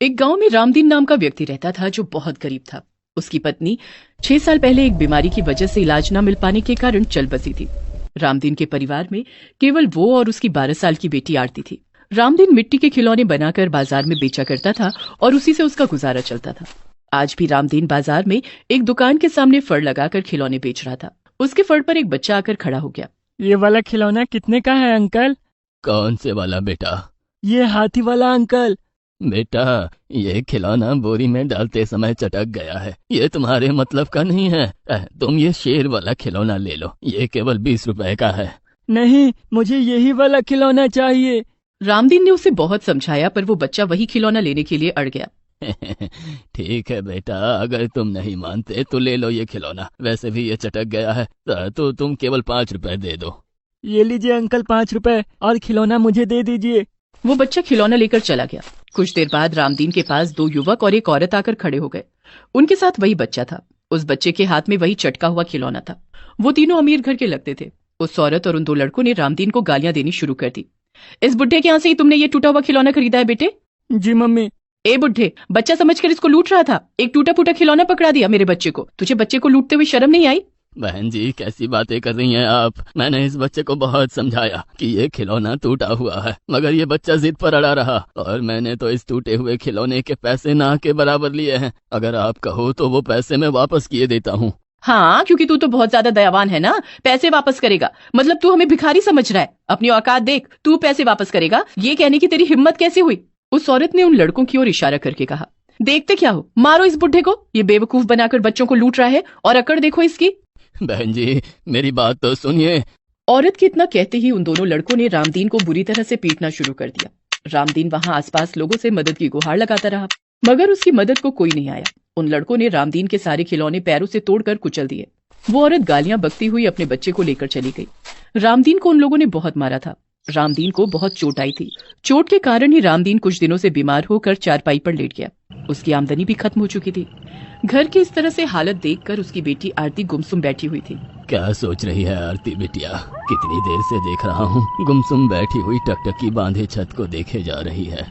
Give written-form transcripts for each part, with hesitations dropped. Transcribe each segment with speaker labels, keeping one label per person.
Speaker 1: एक गांव में रामदीन नाम का व्यक्ति रहता था जो बहुत गरीब था। उसकी पत्नी 6 साल पहले एक बीमारी की वजह से इलाज न मिल पाने के कारण चल बसी थी। रामदीन के परिवार में केवल वो और उसकी 12 साल की बेटी आरती थी। रामदीन मिट्टी के खिलौने बनाकर बाजार में बेचा करता था और उसी से उसका गुजारा चलता था। आज भी रामदीन बाजार में एक दुकान के सामने फड़ लगाकर खिलौने बेच रहा था। उसके फड़ पर एक बच्चा आकर खड़ा हो गया।
Speaker 2: ये वाला खिलौना कितने का है अंकल?
Speaker 3: कौन से वाला बेटा?
Speaker 2: ये हाथी वाला अंकल।
Speaker 3: बेटा, ये खिलौना बोरी में डालते समय चटक गया है। ये तुम्हारे मतलब का नहीं है। तुम ये शेर वाला खिलौना ले लो, ये केवल 20 रुपए का है।
Speaker 2: नहीं, मुझे यही वाला खिलौना चाहिए।
Speaker 1: रामदीन ने उसे बहुत समझाया पर वो बच्चा वही खिलौना लेने के लिए अड़ गया।
Speaker 3: ठीक है बेटा, अगर तुम नहीं मानते तो ले लो ये खिलौना। वैसे भी ये चटक गया है तो तुम केवल 5 रुपए दे दो।
Speaker 2: ये लीजिए अंकल 5 रुपए, और खिलौना मुझे दे दीजिए।
Speaker 1: वो बच्चा खिलौना लेकर चला गया। कुछ देर बाद रामदीन के पास 2 युवक और एक औरत आकर खड़े हो गए। उनके साथ वही बच्चा था। उस बच्चे के हाथ में वही चटका हुआ खिलौना था। वो तीनों अमीर घर के लगते थे। उस औरत और उन 2 लड़कों ने रामदीन को गालियां देनी शुरू कर दी। इस बुढ़े के यहाँ से ही तुमने ये टूटा हुआ खिलौना खरीदा है बेटे?
Speaker 2: जी मम्मी।
Speaker 1: ए बुढ़े, बच्चा समझकर इसको लूट रहा था, एक टूटा फूटा खिलौना पकड़ा दिया मेरे बच्चे को। तुझे बच्चे को लूटते हुए शर्म नहीं आई?
Speaker 3: बहन जी, कैसी बातें कर रही हैं आप? मैंने इस बच्चे को बहुत समझाया कि ये खिलौना टूटा हुआ है, मगर ये बच्चा जिद पर अड़ा रहा और मैंने तो इस टूटे हुए खिलौने के पैसे ना के बराबर लिए हैं। अगर आप कहो तो वो पैसे मैं वापस किए देता हूँ।
Speaker 1: हाँ, क्योंकि तू तो बहुत ज्यादा दयावान है ना, पैसे वापस करेगा। मतलब तू हमें भिखारी समझ रहा है? अपनी औकात देख, तू पैसे वापस करेगा, ये कहने की तेरी हिम्मत कैसे हुई? उस औरत ने उन लड़कों की ओर इशारा करके कहा, देखते क्या हो, मारो इस बुढ़े को, ये बेवकूफ बनाकर बच्चों को लूट रहा है। और अकड़ देखो इसकी।
Speaker 3: बहन जी, मेरी बात तो सुनिए।
Speaker 1: औरत के इतना कहते ही उन दोनों लड़कों ने रामदीन को बुरी तरह से पीटना शुरू कर दिया। रामदीन वहां आसपास लोगों से मदद की गुहार लगाता रहा, मगर उसकी मदद को कोई नहीं आया। उन लड़कों ने रामदीन के सारे खिलौने पैरों से तोड़कर कुचल दिए। वो औरत गालियां बकती हुई अपने बच्चे को लेकर चली गई। रामदीन को उन लोगों ने बहुत मारा था। रामदीन को बहुत चोट आई थी। चोट के कारण ही रामदीन कुछ दिनों से बीमार होकर चारपाई पर लेट गया। उसकी आमदनी भी खत्म हो चुकी थी। घर की इस तरह से हालत देखकर उसकी बेटी आरती गुमसुम बैठी हुई थी।
Speaker 3: क्या सोच रही है आरती बिटिया? कितनी देर से देख रहा हूँ, गुमसुम बैठी हुई टकटकी बांधे छत को देखे जा रही है।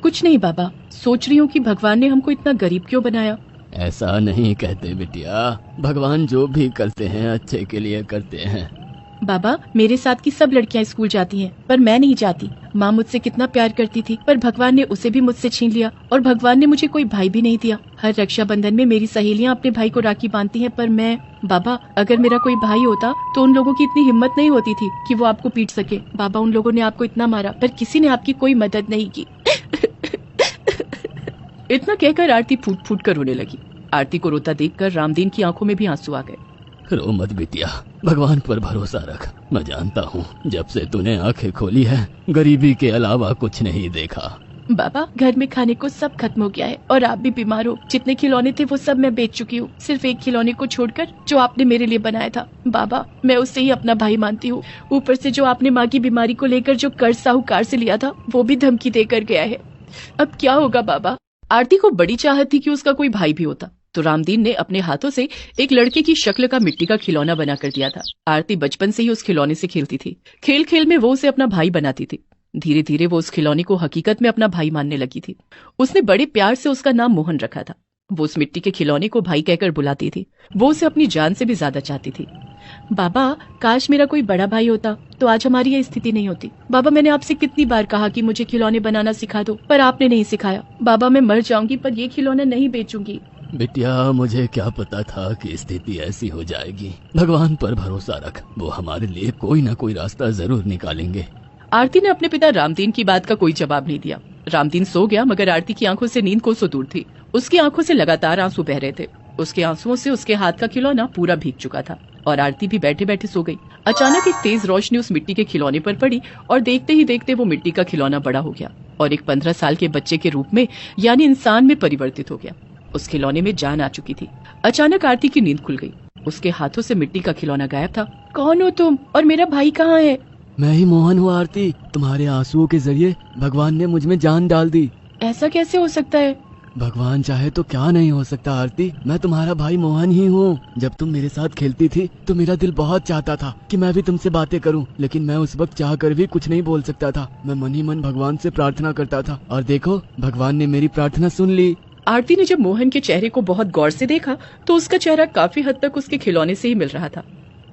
Speaker 1: कुछ नहीं बाबा, सोच रही हूँ कि भगवान ने हमको इतना गरीब क्यों बनाया।
Speaker 3: ऐसा नहीं कहते बिटिया, भगवान जो भी करते हैं अच्छे के लिए करते हैं।
Speaker 1: बाबा, मेरे साथ की सब लड़कियां स्कूल जाती हैं, पर मैं नहीं जाती। माँ मुझसे कितना प्यार करती थी, पर भगवान ने उसे भी मुझसे छीन लिया। और भगवान ने मुझे कोई भाई भी नहीं दिया। हर रक्षाबंधन में मेरी सहेलियां अपने भाई को राखी बांधती हैं, पर मैं। बाबा, अगर मेरा कोई भाई होता तो उन लोगों की इतनी हिम्मत नहीं होती थी कि वो आपको पीट सके। बाबा, उन लोगों ने आपको इतना मारा, पर किसी ने आपकी कोई मदद नहीं की। इतना कहकर आरती फूट फूट कर रोने लगी। आरती को रोता देखकर रामदीन की आंखों में भी आंसू आ गए।
Speaker 3: रो मत बिटिया, भगवान पर भरोसा रख। मैं जानता हूँ, जब से तूने आंखें खोली है, गरीबी के अलावा कुछ नहीं देखा।
Speaker 1: बाबा, घर में खाने को सब खत्म हो गया है और आप भी बीमार हो। जितने खिलौने थे वो सब मैं बेच चुकी हूँ, सिर्फ एक खिलौने को छोड़कर जो आपने मेरे लिए बनाया था। बाबा, मैं उससे ही अपना भाई मानती हूँ। ऊपर से जो आपने माँ की बीमारी को लेकर जो कर्ज साहूकार से लिया था, वो भी धमकी देकर गया है। अब क्या होगा बाबा? आरती को बड़ी चाहत थी कि उसका कोई भाई भी होता, तो रामदीन ने अपने हाथों से एक लड़के की शक्ल का मिट्टी का खिलौना बना कर दिया था। आरती बचपन से ही उस खिलौने से खेलती थी। खेल खेल में वो उसे अपना भाई बनाती थी। धीरे धीरे वो उस खिलौने को हकीकत में अपना भाई मानने लगी थी। उसने बड़े प्यार से उसका नाम मोहन रखा था। वो उस मिट्टी के खिलौने को भाई कहकर बुलाती थी। वो उसे अपनी जान से भी ज्यादा चाहती थी। बाबा, काश मेरा कोई बड़ा भाई होता तो आज हमारी ये स्थिति नहीं होती। बाबा, मैंने आपसे कितनी बार कहा कि मुझे खिलौने बनाना सिखा दो, पर आपने नहीं सिखाया। बाबा, मैं मर जाऊंगी पर ये खिलौना नहीं बेचूंगी।
Speaker 3: बिटिया, मुझे क्या पता था कि स्थिति ऐसी हो जाएगी। भगवान पर भरोसा रख, वो हमारे लिए कोई ना कोई रास्ता जरूर निकालेंगे।
Speaker 1: आरती ने अपने पिता रामदीन की बात का कोई जवाब नहीं दिया। रामदीन सो गया, मगर आरती की आंखों से नींद कोसों दूर थी। उसकी आंखों से लगातार आंसू बह रहे थे। उसके आंसुओं से उसके हाथ का खिलौना पूरा भीग चुका था और आरती भी बैठे बैठे सो गई। अचानक एक तेज रोशनी उस मिट्टी के खिलौने पर पड़ी और देखते ही देखते वो मिट्टी का खिलौना बड़ा हो गया और एक 15 साल के बच्चे के रूप में, यानी इंसान में परिवर्तित हो गया। उस खिलौने में जान आ चुकी थी। अचानक आरती की नींद खुल गई। उसके हाथों से मिट्टी का खिलौना गायब था। कौन हो तुम और मेरा भाई कहाँ है?
Speaker 2: मैं ही मोहन हूँ आरती। तुम्हारे आंसुओं के जरिए भगवान ने मुझ में जान डाल दी।
Speaker 1: ऐसा कैसे हो सकता है?
Speaker 3: भगवान चाहे तो क्या नहीं हो सकता आरती। मैं तुम्हारा भाई मोहन ही हूँ। जब तुम मेरे साथ खेलती थी तो मेरा दिल बहुत चाहता था कि मैं भी तुमसे बातें करूँ, लेकिन मैं उस वक्त चाह कर भी कुछ नहीं बोल सकता था। मैं मन ही मन भगवान से प्रार्थना करता था और देखो भगवान ने मेरी प्रार्थना सुन ली।
Speaker 1: आरती ने जब मोहन के चेहरे को बहुत गौर से देखा तो उसका चेहरा काफी हद तक उसके खिलौने से ही मिल रहा था।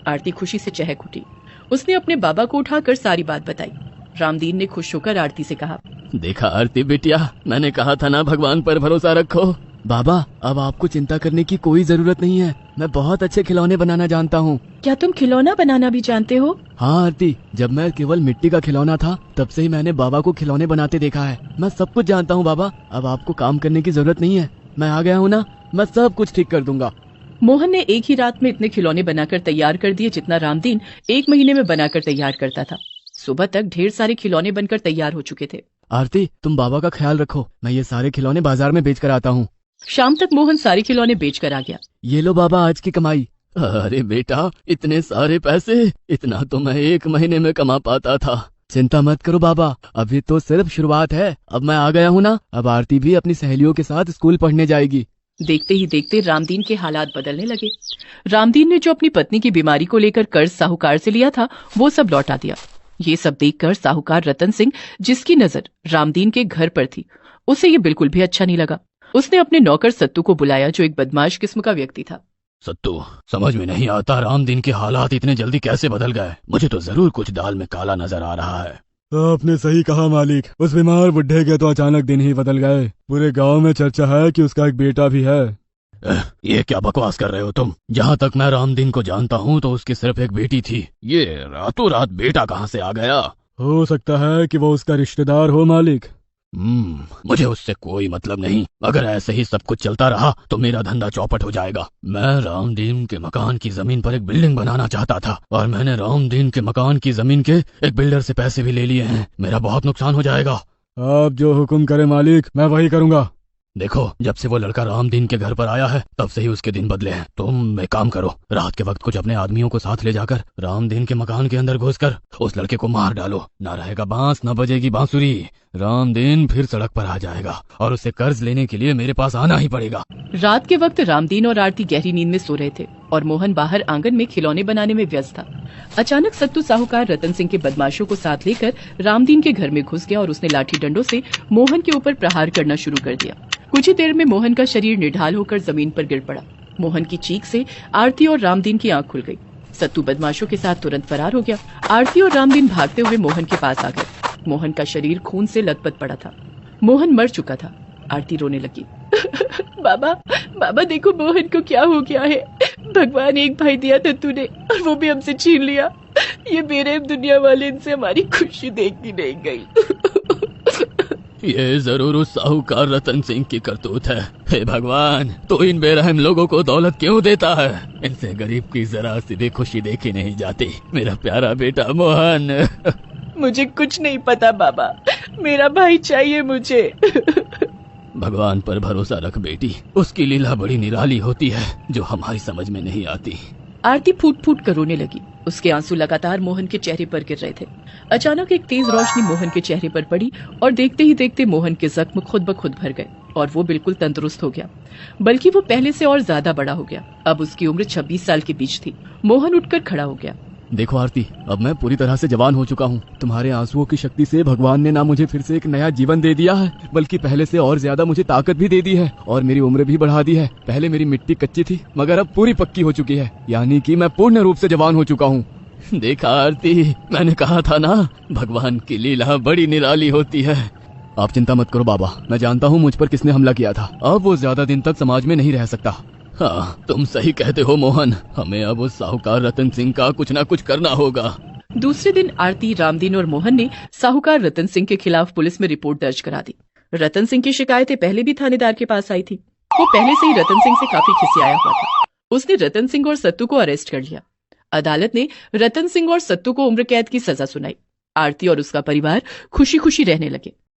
Speaker 1: आरती खुशी से चहक उठी। उसने अपने बाबा को उठाकर सारी बात बताई। रामदीन ने खुश होकर आरती से कहा,
Speaker 3: देखा आरती बिटिया, मैंने कहा था ना भगवान पर भरोसा रखो। बाबा अब आपको चिंता करने की कोई जरूरत नहीं है। मैं बहुत अच्छे खिलौने बनाना जानता हूँ।
Speaker 1: क्या तुम खिलौना बनाना भी जानते हो?
Speaker 3: हाँ आरती, जब मैं केवल मिट्टी का खिलौना था तब से ही मैंने बाबा को खिलौने बनाते देखा है। मैं सब कुछ जानता हूँ बाबा। अब आपको काम करने की जरूरत नहीं है। मैं आ गया हूँ ना, मैं सब कुछ ठीक कर दूंगा।
Speaker 1: मोहन ने एक ही रात में इतने खिलौने बनाकर तैयार कर दिए जितना रामदीन 1 महीने में बनाकर तैयार करता था। सुबह तक ढेर सारे खिलौने बनकर तैयार हो चुके थे।
Speaker 3: आरती तुम बाबा का ख्याल रखो, मैं ये सारे खिलौने बाजार में बेच कर आता हूँ।
Speaker 1: शाम तक मोहन सारे खिलौने बेच कर आ गया।
Speaker 3: ये लो बाबा आज की कमाई। अरे बेटा, इतने सारे पैसे, इतना तो मैं 1 महीने में कमा पाता था। चिंता मत करो बाबा, अभी तो सिर्फ शुरुआत है। अब मैं आ गया हूँ ना, अब आरती भी अपनी सहेलियों के साथ स्कूल पढ़ने जाएगी।
Speaker 1: देखते ही देखते रामदीन के हालात बदलने लगे। रामदीन ने जो अपनी पत्नी की बीमारी को लेकर कर्ज साहूकार से लिया था वो सब लौटा दिया। ये सब देखकर साहूकार रतन सिंह, जिसकी नजर रामदीन के घर पर थी, उसे ये बिल्कुल भी अच्छा नहीं लगा। उसने अपने नौकर सत्तू को बुलाया जो एक बदमाश किस्म का व्यक्ति था।
Speaker 3: सत्तू, समझ में नहीं आता रामदीन के हालात इतने जल्दी कैसे बदल गए। मुझे तो जरूर कुछ दाल में काला नजर आ रहा है।
Speaker 4: आपने सही कहा मालिक, उस बीमार बुढ़े के तो अचानक दिन ही बदल गए। पूरे गांव में चर्चा है कि उसका एक बेटा भी है।
Speaker 3: ये क्या बकवास कर रहे हो तुम? जहाँ तक मैं रामदीन को जानता हूँ तो उसकी सिर्फ एक बेटी थी। ये रातों रात बेटा कहाँ से आ गया?
Speaker 4: हो सकता है कि वो उसका रिश्तेदार हो मालिक।
Speaker 3: मुझे उससे कोई मतलब नहीं। अगर ऐसे ही सब कुछ चलता रहा तो मेरा धंधा चौपट हो जाएगा। मैं रामदीन के मकान की जमीन पर एक बिल्डिंग बनाना चाहता था और मैंने रामदीन के मकान की जमीन के एक बिल्डर से पैसे भी ले लिए हैं। मेरा बहुत नुकसान हो जाएगा।
Speaker 4: आप जो हुक्म करे मालिक, मैं वही करूँगा।
Speaker 3: देखो, जब से वो लड़का रामदीन के घर पर आया है तब से ही उसके दिन बदले हैं। तुम एक काम करो, रात के वक्त कुछ अपने आदमियों को साथ ले जाकर रामदीन के मकान के अंदर घुसकर उस लड़के को मार डालो। ना रहेगा बांस, ना बजेगी बांसुरी। रामदीन फिर सड़क पर आ जाएगा और उसे कर्ज लेने के लिए मेरे पास आना ही पड़ेगा।
Speaker 1: रात के वक्त रामदीन और आरती गहरी नींद में सो रहे थे और मोहन बाहर आंगन में खिलौने बनाने में व्यस्त था। अचानक सत्तू साहूकार रतन सिंह के बदमाशों को साथ लेकर रामदीन के घर में घुस गया और उसने लाठी डंडों से मोहन के ऊपर प्रहार करना शुरू कर दिया। कुछ ही देर में मोहन का शरीर निढाल होकर जमीन पर गिर पड़ा। मोहन की चीख से आरती और रामदीन की आंख खुल गई। सत्तू बदमाशों के साथ तुरंत फरार हो गया। आरती और रामदीन भागते हुए मोहन के पास आ गए। मोहन का शरीर खून से लथपथ पड़ा था। मोहन मर चुका था। आरती रोने लगी। बाबा, बाबा देखो मोहन को क्या हो गया है। भगवान एक भाई दिया था तूने और वो भी हमसे छीन लिया। ये बेरहम दुनिया वाले, इनसे हमारी खुशी देखी नहीं गई।
Speaker 3: ये जरूर उस साहूकार रतन सिंह की करतूत है। हे भगवान, तो इन बेरहम लोगों को दौलत क्यों देता है? इनसे गरीब की जरा सी भी खुशी देखी नहीं जाती। मेरा प्यारा बेटा मोहन।
Speaker 1: मुझे कुछ नहीं पता बाबा, मेरा भाई चाहिए मुझे।
Speaker 3: भगवान पर भरोसा रख बेटी, उसकी लीला बड़ी निराली होती है जो हमारी समझ में नहीं आती।
Speaker 1: आरती फूट फूट कर रोने लगी। उसके आंसू लगातार मोहन के चेहरे पर गिर रहे थे। अचानक एक तेज रोशनी मोहन के चेहरे पर पड़ी और देखते ही देखते मोहन के जख्म खुद ब खुद भर गए और वो बिल्कुल तंदुरुस्त हो गया, बल्कि वो पहले से और ज्यादा बड़ा हो गया। अब उसकी उम्र 26 साल के बीच थी। मोहन उठकर खड़ा हो गया।
Speaker 3: देखो आरती, अब मैं पूरी तरह से जवान हो चुका हूँ। तुम्हारे आंसुओं की शक्ति से भगवान ने ना मुझे फिर से एक नया जीवन दे दिया है, बल्कि पहले से और ज्यादा मुझे ताकत भी दे दी है और मेरी उम्र भी बढ़ा दी है। पहले मेरी मिट्टी कच्ची थी मगर अब पूरी पक्की हो चुकी है, यानी कि मैं पूर्ण रूप से जवान हो चुका हूँ। देखा आरती, मैंने कहा था ना, भगवान की लीला बड़ी निराली होती है। आप चिंता मत करो बाबा, मैं जानता हूँ मुझ पर किसने हमला किया था। अब वो ज्यादा दिन तक समाज में नहीं रह सकता। हाँ, तुम सही कहते हो मोहन, हमें अब उस साहूकार रतन सिंह का कुछ न कुछ करना होगा।
Speaker 1: दूसरे दिन आरती, रामदीन और मोहन ने साहूकार रतन सिंह के खिलाफ पुलिस में रिपोर्ट दर्ज करा दी। रतन सिंह की शिकायतें पहले भी थानेदार के पास आई थी। वो पहले से ही रतन सिंह से काफी खिसियाया हुआ था। उसने रतन सिंह और सत्तू को अरेस्ट कर लिया। अदालत ने रतन सिंह और सत्तू को उम्र कैद की सजा सुनाई। आरती और उसका परिवार खुशी खुशी रहने लगे।